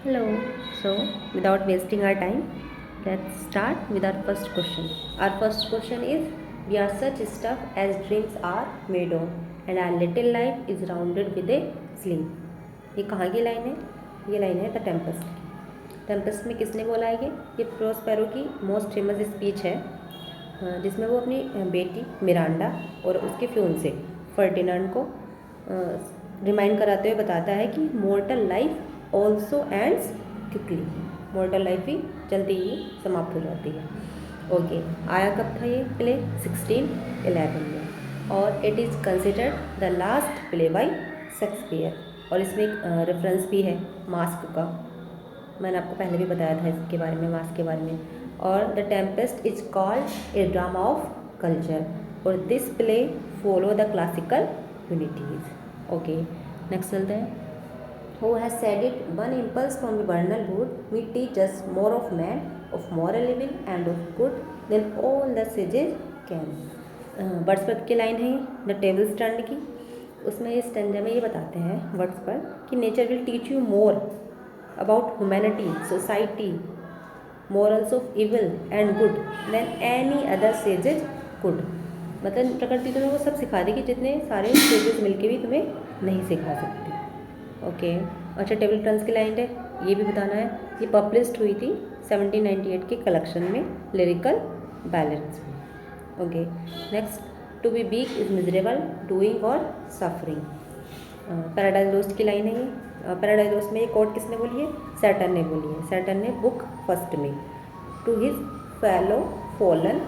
Hello. So, without wasting our time, let's start with our first question. Our first question is: we are such stuff as dreams are made of, and our little life is rounded with a sling. ये कहाँ की line है? ये line है the Tempest की। Tempest में किसने बोला है ये प्रोस्पेरो की मोस्ट फेमस स्पीच है, जिसमें वो अपनी बेटी मिरांडा और उसके फ्यूंसे फर्डिनांड को रिमाइंड कराते हुए बताता है कि mortar life also ends quickly, mortar life भी जल्दी ही समाप्त हो जाती है। ओके, आया कब था ये प्ले? 1611 में, और it is considered the last play by Shakespeare. और इसमें एक रेफरेंस भी है मास्क का, मैंने आपको पहले भी बताया था इसके बारे में, मास्क के बारे में। और the Tempest is called a drama of culture, और this play follow the classical unities. Okay, next चलते हैं। Who has said it? One impulse from the vernal wood may teach us more of man, of moral living and of good than all the sages can. Wordsworth की line है the table stand की। उसमें इस stanza में ये बताते हैं Wordsworth कि nature will teach you more about humanity, society, morals of evil and good than any other sages could. मतलब प्रकृति तुम्हें वो सब सिखा देगी जितने सारे सेजेस मिलके भी तुम्हें नहीं सिखा सकते। ओके, अच्छा, टेबल टर्न्स की लाइन है, ये भी बताना है। ये पब्लिश्ड हुई थी 1798 के कलेक्शन में लिरिकल बैलेंस में। Okay, next, to be weak is miserable, doing और सफरिंग। पैराडाइज लोस्ट की लाइन है ये। पैराडाइज लोस्ट में ये कोट किसने बोली है? सैटर्न ने बोली है। सैटर्न ने बुक फर्स्ट में to his fellow fallen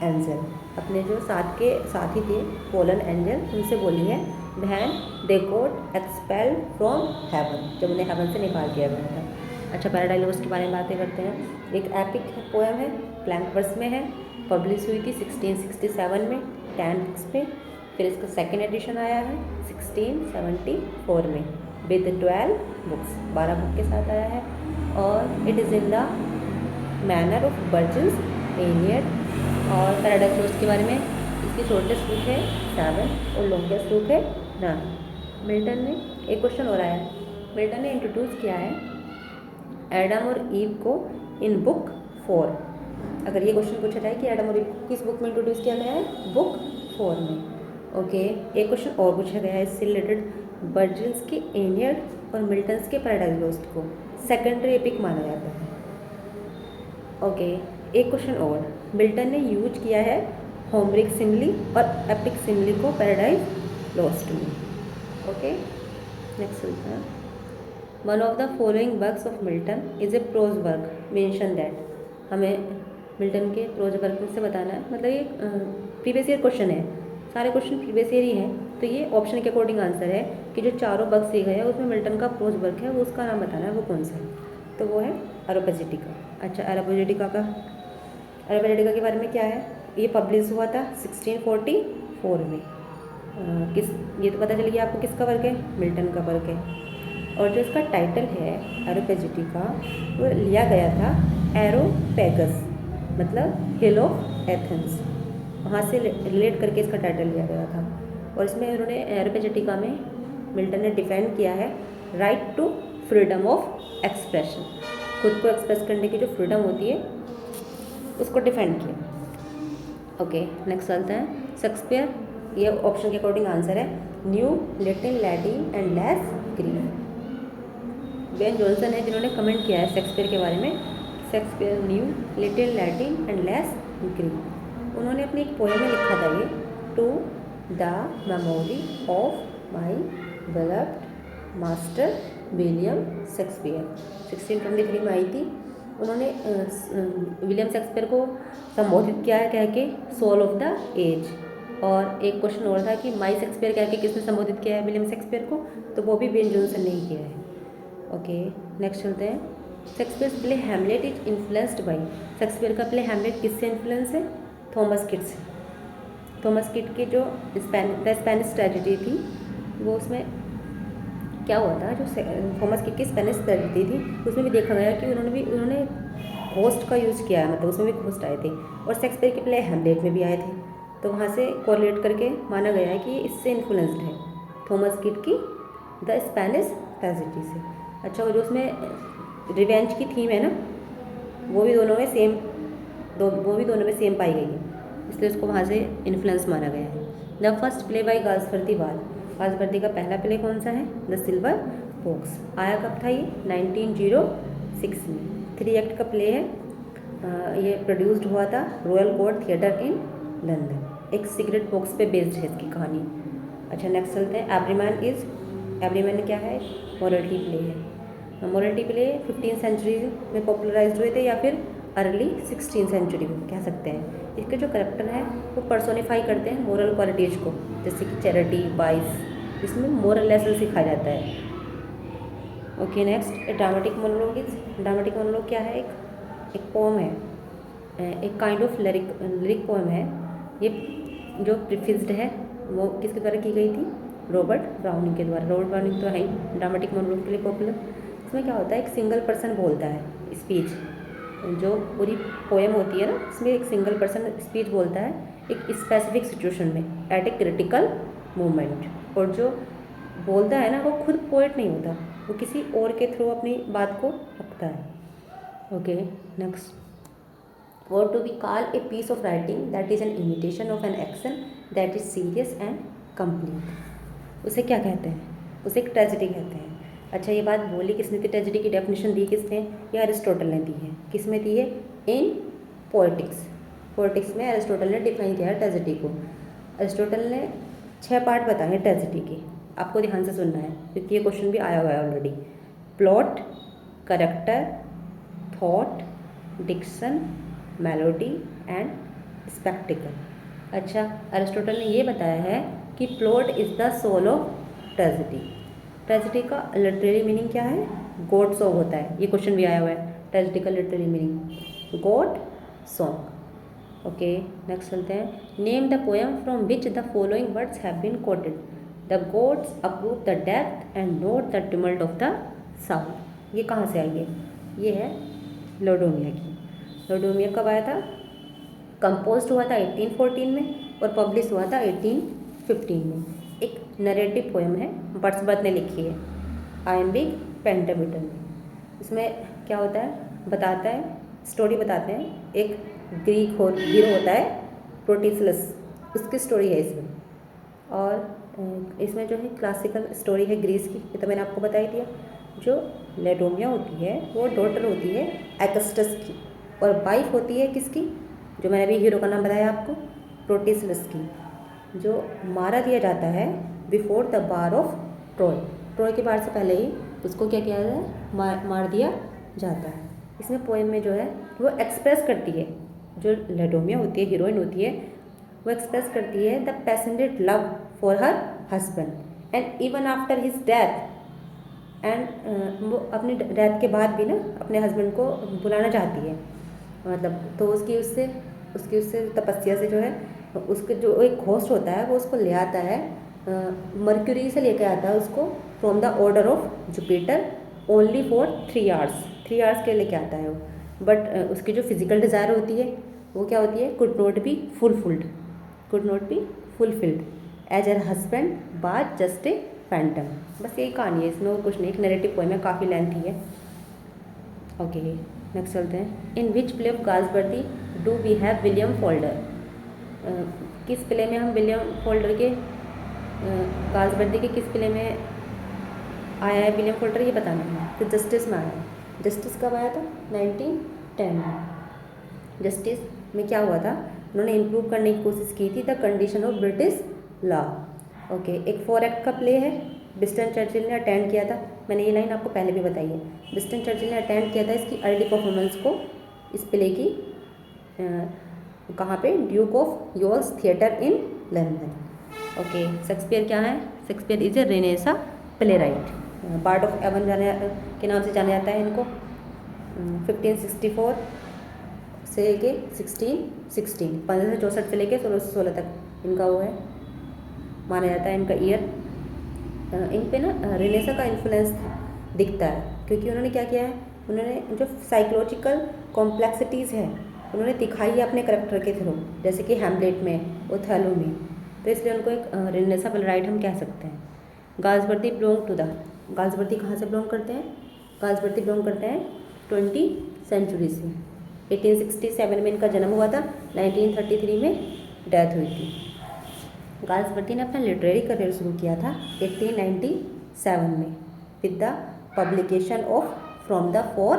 angel, अपने जो साथी थे फॉलन एंजल, उनसे बोली है when they got expelled from heaven, जब उन्हें हेवन से निकाल दिया गया था। अच्छा, पैराडाइज लोस्ट के बारे में बातें करते हैं। एक एपिक पोएम है, ब्लैंक वर्स में है, पब्लिश हुई थी 1667 में 10 बुक्स पे। फिर इसका सेकेंड एडिशन आया है 1674 में विद 12 बुक्स, 12 बुक के साथ आया है। और it is in the manner of virgins Aeneid. और पैराडाइज लोस्ट के बारे में, इसकी शॉर्टेस्ट बुक है 7 और लॉन्गेस्ट बुक है 9। मिल्टन ने, एक क्वेश्चन हो रहा है, मिल्टन ने इंट्रोड्यूस किया है एडम और ईव को इन बुक 4। अगर ये क्वेश्चन पूछा जाए कि एडम और ईव को किस बुक में इंट्रोड्यूस किया गया है? बुक 4 में। ओके, एक क्वेश्चन और पूछा गया है इससे रिलेटेड, वर्जिन्स के एनियड और मिल्टन्स के पैराडाइज लोस्ट को सेकेंडरी एपिक माना जाता है। ओके, एक क्वेश्चन और, मिल्टन ने यूज किया है होमरिक सिमिली और एपिक सिमिली को पैराडाइज लोस्ट में। ओके, नेक्स्ट चलते हैं। One of the following works of Milton is a prose work, mention that. हमें मिल्टन के प्रोज वर्क से बताना है, मतलब ये प्रीवियस ईयर क्वेश्चन है, सारे क्वेश्चन प्रीवियस ईयर ही हैं, तो ये ऑप्शन के अकॉर्डिंग आंसर है कि जो चारों वर्क दिए गए हैं उसमें मिल्टन का प्रोज वर्क है, वो उसका नाम बताना है, वो कौन सा है? तो वो है एरोपेजिटिका। अच्छा, एरोपेजिटिका के बारे में क्या है? ये पब्लिश हुआ था 1644 में। किस, ये तो पता चल गया आपको किसका वर्क है? मिल्टन का वर्क है। और जो इसका टाइटल है एरोपेजिटिका, वो लिया गया था एरोपेगस, मतलब हिल ऑफ एथेंस, वहाँ से रिलेट करके इसका टाइटल लिया गया था। और इसमें उन्होंने एरोपेजिटिका में मिल्टन ने डिफाइन किया है right to freedom of expression, खुद को एक्सप्रेस करने की जो फ्रीडम होती है उसको डिफाइन किया। ओके, नेक्स्ट चलते हैं। शेक्सपियर, ये ऑप्शन के अकॉर्डिंग आंसर है knew little Latin and less Greek. Ben Jonson है जिन्होंने कमेंट किया है शेक्सपियर के बारे में, Shakespeare knew little Latin and less Greek. उन्होंने अपनी एक पोएम में लिखा था ये, to the memory of my beloved master William Shakespeare, 1623 में आई थी। उन्होंने विलियम शेक्सपियर को संबोधित किया है कह के सोल ऑफ द एज। और एक क्वेश्चन और था कि माई शेक्सपियर कह के किसने संबोधित किया है विलियम शेक्सपियर को? तो वो भी बेन जॉनसन ने ही किया है। ओके, नेक्स्ट चलते हैं। Shakespeare play Hamlet is influenced by, Shakespeare का प्ले हैमलेट किससे इन्फ्लुएंस है? थॉमस किट से। थॉमस किट की जो द स्पेनिश ट्रेजेडी थी, वो उसमें क्या हुआ था, जो थॉमस किट की स्पेनिश ट्रेजेडी थी उसमें भी देखा गया कि उन्होंने होस्ट का यूज़ किया है, मतलब उसमें भी होस्ट आए थे। और शेक्सपियर के प्ले हैमलेट में भी आए थे, तो वहाँ से कोरिलेट करके माना गया है कि इससे इन्फ्लुएंस्ड है थॉमस किट की द स्पेनिश ट्रेजेडी से। अच्छा, वो जो उसमें रिवेंज की थीम है ना, वो भी दोनों में सेम पाई गई है, इसलिए उसको वहाँ से इन्फ्लुएंस माना गया है। The first play by Galsworthy was, Galsworthy का पहला प्ले कौन सा है? The silver fox. आया कब था ये? 1906 में। 3 एक्ट का प्ले है। ये प्रोड्यूस्ड हुआ था royal court theatre in London. एक सिगरेट बॉक्स पे बेस्ड है इसकी कहानी। अच्छा नेक्स्ट चलते हैं। एवरीमैन क्या है? मोरालिटी प्ले है। मोरालिटी प्ले 15th सेंचुरी में पॉपुलराइज्ड हुए थे या फिर अर्ली 16th सेंचुरी में कह सकते हैं। इसके जो करेक्टर हैं वो पर्सोनिफाई करते हैं मोरल क्वालिटीज़ को, जैसे कि चैरिटी, वाइस, इसमें मोरल लेसन सिखाया जाता है। ओके नेक्स्ट, ड्रामेटिक मोनोलॉग क्या है? एक पोम है, एक काइंड ऑफ लिरिक पोम है। ये जो प्रीफिक्स्ड है वो किसके द्वारा की गई थी? रॉबर्ट ब्राउनिंग के द्वारा। रॉबर्ट ब्राउनिंग तो है ही ड्रामेटिक मोनोलॉग के लिए पॉपुलर। इसमें क्या होता है? एक सिंगल पर्सन बोलता है स्पीच, जो पूरी पोएम होती है ना, इसमें एक सिंगल पर्सन स्पीच बोलता है एक स्पेसिफिक सिचुएशन में एट ए क्रिटिकल मोमेंट। और जो बोलता है ना वो खुद पोएट नहीं होता, वो किसी और के थ्रू अपनी बात को रखता है। Okay next, what to be called a piece of writing that is an imitation of an action that is serious and complete, उसे क्या कहते हैं? उसे एक ट्रेजेडी कहते हैं। अच्छा ये बात बोली किसने थी? ट्रेजेडी की डेफिनेशन दी किसने? ये अरिस्टोटल ने दी है। किस में दी है? इन पोएटिक्स में अरिस्टोटल ने डिफाइन किया है ट्रेजेडी को। अरिस्टोटल ने 6 पार्ट बताए हैं ट्रेजेडी के, आपको ध्यान से सुनना है क्योंकि ये क्वेश्चन भी आया हुआ है already. Plot, character, thought, diction, melody and spectacle. अच्छा अरिस्टोटल ने ये बताया है कि plot is the soul of tragedy. Tragedy का लिटरेरी मीनिंग क्या है? गॉड सॉन्ग होता है। ये क्वेश्चन भी आया हुआ है, ट्रेजेडी का literary meaning goat song. Okay next चलते हैं। Name the poem from which the following words have been quoted. The gods approve the depth and not the tumult of the sound. ये कहाँ से आई है? ये है लोडोमिया की। लोडोमिया कब आया था? कंपोज हुआ था 1814 में और पब्लिश हुआ था 1815 में। एक नरेटिव पोएम है, वर्ड्सवर्थ ने लिखी है आयम्बिक पेंटामीटर में। इसमें क्या होता है? बताता है, स्टोरी बताते हैं। एक ग्रीक हीरो होता है प्रोटिसलस, उसकी स्टोरी है इसमें। और इसमें जो है क्लासिकल स्टोरी है ग्रीस की, ये तो मैंने आपको बता ही दिया। जो लेडोमिया होती है वो डॉटर होती है एक्स्टस की, और वाइफ होती है किसकी? जो मैंने अभी हीरो का नाम बताया आपको, प्रोटिसलस की, जो मारा दिया जाता है before the bar of Troy. Troy के बार से पहले ही उसको क्या किया जाता है? मार दिया जाता है। इसमें पोएम में जो है वो एक्सप्रेस करती है, जो लेडोमिया होती है हीरोइन होती है, वो एक्सप्रेस करती है the passionate love for her husband and even after his death. And वो अपनी डेथ के बाद भी ना अपने हस्बैंड को बुलाना चाहती है, मतलब तो उसकी उससे तपस्या से जो है उसके जो एक होस्ट होता है वो उसको ले आता है, मर्क्यूरी से लेकर आता है उसको from the order of Jupiter only for 3 hours. 3 hours के लेके आता है वो, बट उसकी जो फिजिकल डिज़ायर होती है वो क्या होती है? Could not be fulfilled as her husband बात जस्ट ए फैंटम। बस यही कहानी है, इसमें वो कुछ नहीं। एक नैरेटिव पोएम है, काफ़ी लेंथी है। ओके नेक्स्ट चलते हैं। In which play of Galsworthy do we have William Falder. किस प्ले में हम विलियम फोल्डर के गाल्सवर्दी के किस प्ले में आया है विलियम फोल्डर, ये बताना है। तो जस्टिस में आया है। जस्टिस कब आया था? 1910 में। जस्टिस में क्या हुआ था? उन्होंने इम्प्रूव करने की कोशिश की थी the condition of British law. Okay एक 4 एक्ट का प्ले है, विंस्टन चर्चिल ने अटेंड किया था। मैंने ये लाइन आपको पहले भी बताई है। विंस्टन चर्चिल ने अटेंड किया था इसकी अर्ली परफॉर्मेंस को, इस प्ले की कहाँ पे? Duke of York's theatre in London. Okay Shakespeare क्या है? Shakespeare is a renaissance playwright, bard of Avon के नाम से जाना जाता है इनको। 1564 से लेके 1616, 1564 से लेके 1616 तक इनका वो है, माना जाता है इनका ईयर। इन पे ना रेनेसा का इन्फ्लुएंस दिखता है, क्योंकि उन्होंने क्या किया है? उन्होंने जो साइकोलॉजिकल कॉम्प्लेक्सिटीज़ है उन्होंने दिखाई है अपने करैक्टर के थ्रू, जैसे कि हैमलेट में, ओथेलो में। तो इसलिए उनको एक रेनेसा प्लेराइट हम कह सकते हैं। Galsworthy belong to the, Galsworthy कहाँ से बिलोंग करते हैं? कासवर्ती बिलोंग करते हैं 20 सेंचुरी से। 1867 में इनका जन्म हुआ था, 1933 में डेथ हुई थी। कासवर्ती ने अपना लिटरेरी करियर शुरू किया था 1897 में with the publication of from the four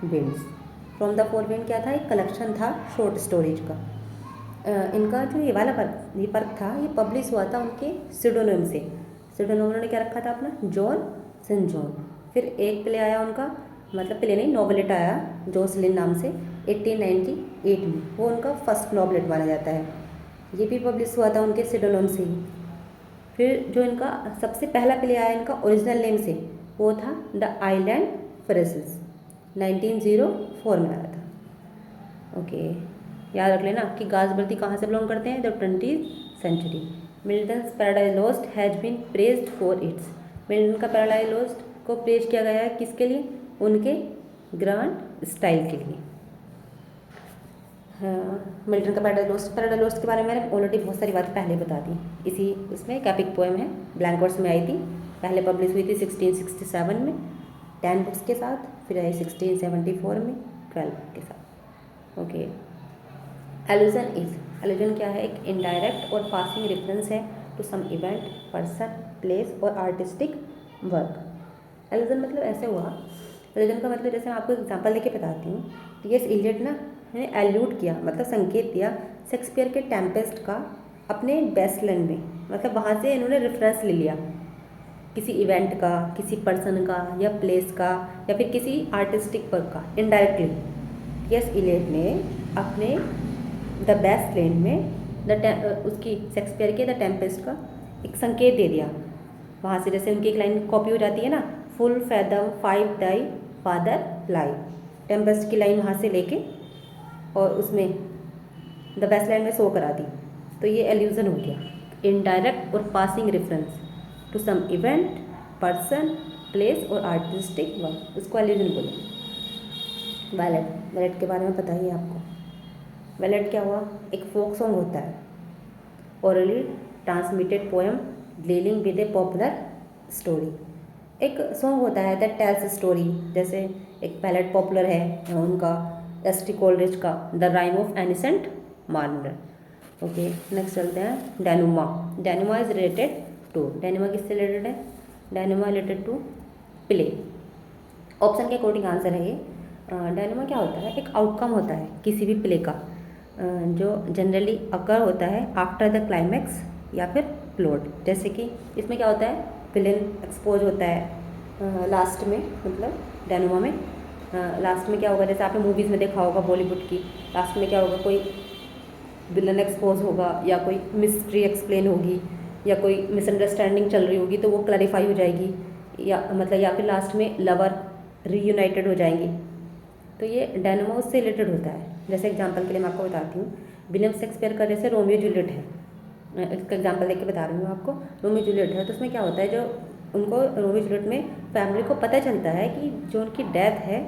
winds. From the four wind क्या था? एक कलेक्शन था शॉर्ट स्टोरीज का। इनका जो ये वाला वर्क था ये पब्लिश हुआ था उनके सिडोनिम से। सिडोनिम उन्होंने क्या रखा था अपना? John Saint John. फिर एक प्ले आया उनका, मतलब प्ले नहीं, नॉवलेट आया जोसलिन नाम से 1898 में। वो उनका फर्स्ट नॉवलेट माना जाता है। ये भी पब्लिश हुआ था उनके सिडोनिम से ही। फिर जो इनका सबसे पहला प्ले आया इनका ओरिजिनल नेम से, वो था द आइलैंड फ्रेसेस, 1904 में आया था। ओके, याद रख लेना कि कासवर्ती कहाँ से बिलोंग करते हैं? The 20th century. Milton's Paradise Lost has been praised for its. Milton का पैराडाइज लॉस्ट को प्रेज किया गया है किसके लिए? उनके ग्रांड स्टाइल के लिए। हाँ, मिल्टन का पैराडाइज लॉस्ट के बारे में मैंने ऑलरेडी बहुत सारी बातें पहले बता दी। इसी उसमें एक एपिक पोएम है, ब्लैंक वर्ड्स में आई थी, पहले पब्लिश हुई थी 1667 में 10 बुक्स के साथ, फिर आई 1674 में 12 बुक के साथ। ओके, एलुजन क्या है? एक इनडायरेक्ट और पासिंग रेफरेंस है to some event, person, place और आर्टिस्टिक वर्क। एलुजन मतलब ऐसे हुआ, एलुजन का मतलब जैसे मैं आपको एग्जांपल देके बताती हूँ। टी.एस. इलियट ना ने एल्यूड किया, मतलब संकेत दिया शेक्सपियर के टेम्पेस्ट का अपने वेस्टलैंड में, मतलब वहाँ से इन्होंने रेफरेंस ले लिया किसी इवेंट का, किसी पर्सन का या प्लेस का या फिर किसी आर्टिस्टिक वर्क का इनडायरेक्टली। टी.एस. इलियट ने अपने द वेस्टलैंड में उसकी शेक्सपियर के द टेम्पेस्ट का एक संकेत दे दिया वहाँ से। जैसे उनकी एक लाइन कॉपी हो जाती है ना, फुल फैदम 5 दाई फादर लाई, टेम्पेस्ट की लाइन वहाँ से लेके और उसमें द वेस्टलैंड में शो करा दी। तो ये एल्यूजन हो गया, इनडायरेक्ट और passing reference to some event, person, place और आर्टिस्टिक वर्क, उसको एल्यूजन बोले। बैलेट के बारे में पता ही है आपको। बैलेट क्या हुआ? एक फोक सॉन्ग होता है, orally transmitted poem dealing with A popular story. एक सॉन्ग होता है दैट टेल्स स्टोरी। जैसे एक बैलेट पॉपुलर है उनका एस.टी. कोलरिज का the rhyme of ancient Marner. Okay, next चलते हैं डेनुमा। डेनुमा इज रिलेटेड टू, डेनुमा किससे रिलेटेड है? डेनुमा रिलेटेड टू प्ले। ऑप्शन के अकॉर्डिंग आंसर है ये। डेनुमा क्या होता है? एक आउटकम होता है किसी भी प्ले का जो जनरली अकर होता है आफ्टर द क्लाइमैक्स या फिर प्लॉट। जैसे कि इसमें क्या होता है? विलेन एक्सपोज होता है लास्ट में, मतलब डेनुमा में लास्ट में क्या होगा? जैसे आपने मूवीज़ में देखा होगा बॉलीवुड की, लास्ट में क्या होगा? कोई विलन एक्सपोज होगा या कोई मिस्ट्री एक्सप्लेन होगी या कोई मिसअंडरस्टैंडिंग चल रही होगी तो वो क्लैरिफाई हो जाएगी, या मतलब या फिर लास्ट में लवर रीयूनाइटेड हो जाएंगे। तो ये डेनुमा उससे रिलेटेड होता है। जैसे एग्जांपल के लिए मैं आपको बताती हूँ, विलियम शेक्सपियर का जैसे रोमियो जूलियट है, इसका एग्जांपल देख के बता रही हूँ आपको। रोमियो जूलियट है तो उसमें क्या होता है, जो उनको रोमियो जूलियट में फैमिली को पता चलता है कि जो उनकी डेथ है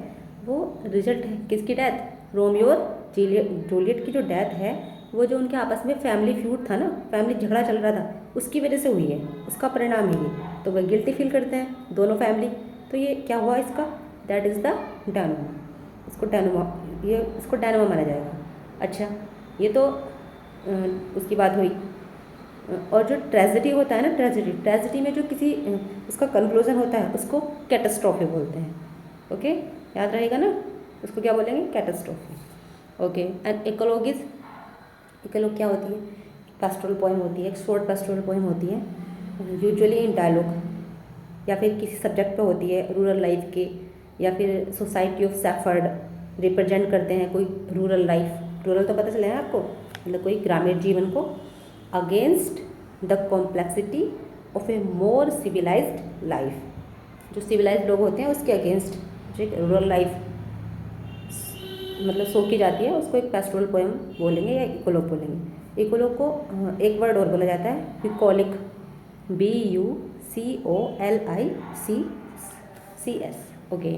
वो रिजल्ट है किसकी डेथ? रोमियो और जूलियट की जो डेथ है वो जो उनके आपस में फैमिली फ्यूड था ना, फैमिली झगड़ा चल रहा था, उसकी वजह से हुई है, उसका परिणाम है ये। तो वह गिल्टी फील करते हैं दोनों फैमिली। तो ये क्या हुआ इसका? That is the denouement. इसको डेनुमा माना जाएगा। अच्छा, ये तो उसकी बात हुई। और जो ट्रेजेडी होता है ना, ट्रेजेडी में जो किसी उसका कंक्लूजन होता है उसको कैटास्ट्रॉफी बोलते हैं। ओके, याद रहेगा ना, उसको क्या बोलेंगे? कैटास्ट्रॉफी। ओके, एंड इकोलॉग क्या होती है? पेस्टोरल पोएम होती है, एक शॉर्ट पेस्टोरल पोएम होती है, यूजुअली इन डायलॉग या फिर किसी सब्जेक्ट पे होती है, रूरल लाइफ के या फिर सोसाइटी ऑफ सेफर्ड रिप्रेजेंट करते हैं कोई रूरल लाइफ। रूरल तो पता चला है आपको, मतलब कोई ग्रामीण जीवन को, against the complexity of a more civilised life. जो सिविलाइज्ड लोग होते हैं उसके अगेंस्ट जो रूरल लाइफ मतलब शो की जाती है उसको एक पेस्टोरल पोएम बोलेंगे या इकोलॉग बोलेंगे। इकोलॉग को एक वर्ड और बोला जाता है ब्यूकोलिक, BUCOLICS। ओके,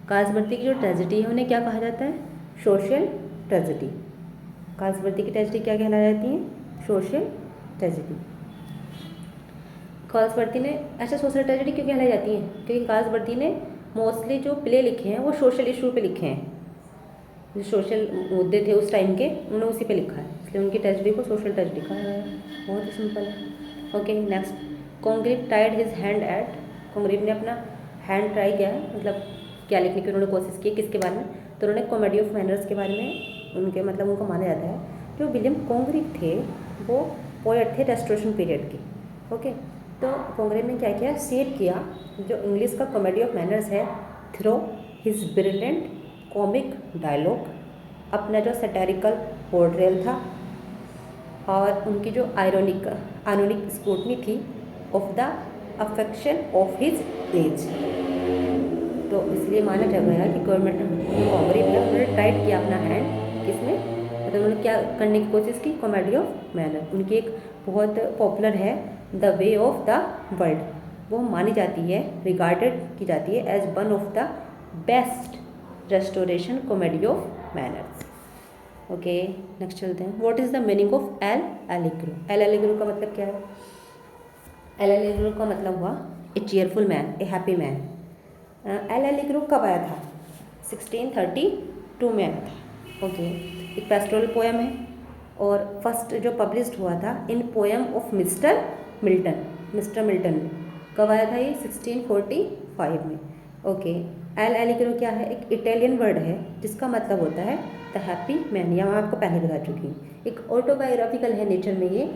कासवर्ती की जो ट्रेजेडी है उन्हें क्या कहा जाता है? Social tragedy. कासवर्ती की ट्रेजेडी क्या कहला जाती है? Social tragedy. कासवर्ती ने, अच्छा सोशल ट्रेजेडी क्यों कहलाई जाती है? क्योंकि कासवर्ती ने मोस्टली जो प्ले लिखे हैं वो सोशल इशू पे लिखे हैं, जो सोशल मुद्दे थे उस टाइम के उन्होंने उसी पे लिखा है, इसलिए उनकी ट्रेजेडी को सोशल ट्रेजेडी कहा गया है। बहुत ही सिंपल है। Okay next, Congreve tied his hand at, Congreve ने अपना हैंड ट्राई किया है, मतलब क्या लिखने की उन्होंने कोशिश की, किसके बारे में, तो उन्होंने कॉमेडी ऑफ मैनर्स के बारे में, उनके मतलब उनको माना जाता है जो विलियम कॉन्ग्रीव थे वो पोएट थे रेस्टोरेशन पीरियड के। ओके, तो कॉन्ग्रीव ने क्या किया, शेप किया जो इंग्लिश का कॉमेडी ऑफ मैनर्स है through his brilliant comic dialogue, अपना जो सैटेरिकल पोर्ट्रेल था और उनकी जो आयरोनिक स्क्रूटनी थी of the affection of his age. तो इसलिए माना जा गया कि कॉन्ग्रीव ने उन्होंने ट्राइड किया अपना हैंड किसमें, मतलब उन्होंने क्या करने की कोशिश की, कॉमेडी ऑफ मैनर। उनकी एक बहुत पॉपुलर है the way of the world, वो मानी जाती है, रिगार्डेड की जाती है as one of the best restoration comedy of manners. Okay next चलते हैं, what is the meaning of L'Allegro. L'Allegro का मतलब क्या है, एल एलिग्रो का मतलब हुआ a cheerful man, a happy man. L'Allegro कब आया था, 1632 में आया था। ओके, एक पेस्टोरल पोएम है और फर्स्ट जो पब्लिश्ड हुआ था in poem of mister Milton, mister Milton में। कब आया था ये, 1645 में। ओके, एल एलिग्रो क्या है, एक इटालियन वर्ड है जिसका मतलब होता है द हैप्पी मैन, या मैं आपको पहले बता चुकी हूँ। एक ऑटोबायोग्राफिकल है नेचर में ये,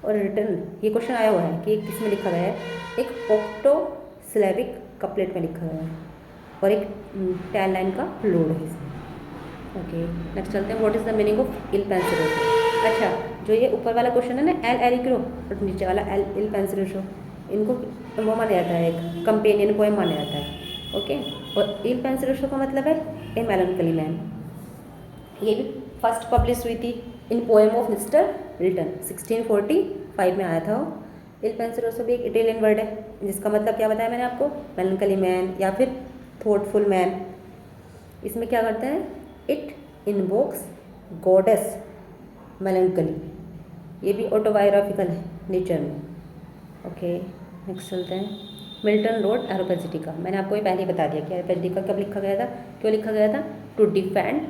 और रिटर्न ये क्वेश्चन आया हुआ है कि किस में लिखा गया है, एक ऑक्टो स्लेविक कपलेट में लिखा गया है और एक 10 लाइन का लोड है इसमें। ओके नेक्स्ट चलते हैं, what is the meaning of Il Penseroso. अच्छा, जो ये ऊपर वाला क्वेश्चन है ना एल एलिग्रो, और नीचे वाला एल इल पेंसिलोसो, इनको वो माना जाता है, एक कंपेनियन पोएम माना जाता है। ओके, और इल पेंसिलोसो का मतलब है ए मेलनकली मैन। ये भी फर्स्ट पब्लिश हुई थी इन पोएम ऑफ मिस्टर मिल्टन, 1645 में आया था वो। इल पेंसिलोसो भी एक इटालियन वर्ड है जिसका मतलब क्या बताया मैंने आपको, मेलनकली मैन या फिर थॉटफुल मैन। इसमें क्या करते हैं, इट इन्वोक्स गॉडेस मेलनकली, ये भी ऑटोबायोग्राफिकल है नेचर में। ओके नेक्स्ट चलते हैं, मिल्टन रोड एरोपेजिटिका। मैंने आपको ये पहले ही बता दिया कि एरोपेजिटिका कब लिखा गया था, क्यों लिखा गया था, to defend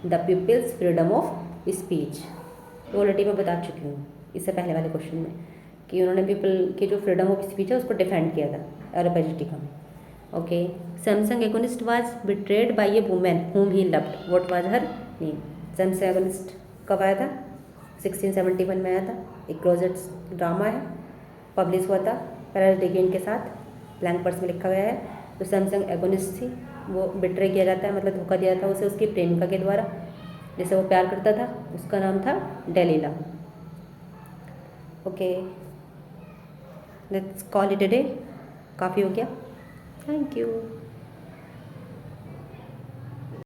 the people's freedom of speech. Already मैं बता चुकी हूँ इससे पहले वाले क्वेश्चन में कि उन्होंने पीपल की जो फ्रीडम ऑफ स्पीच है उसको डिफेंड किया था एरोपेजिटिका में। Okay, Samson Agonistes was betrayed by a women whom he loved, what was her name। Samson Agonistes कब आया था, 1671 में आया था। एक क्लोजेट ड्रामा है, पब्लिश हुआ था पैरिस डेगेन के साथ, ब्लैंक पर्स में लिखा गया है। तो सैमसंग एगोनिस्ट थी, वो बिट्रे किया जाता है, मतलब धोखा दिया था उसे उसकी प्रेमिका के द्वारा, जिसे वो प्यार करता था, उसका नाम था Delilah. Okay let's call it a day, काफ़ी हो गया, थैंक यू।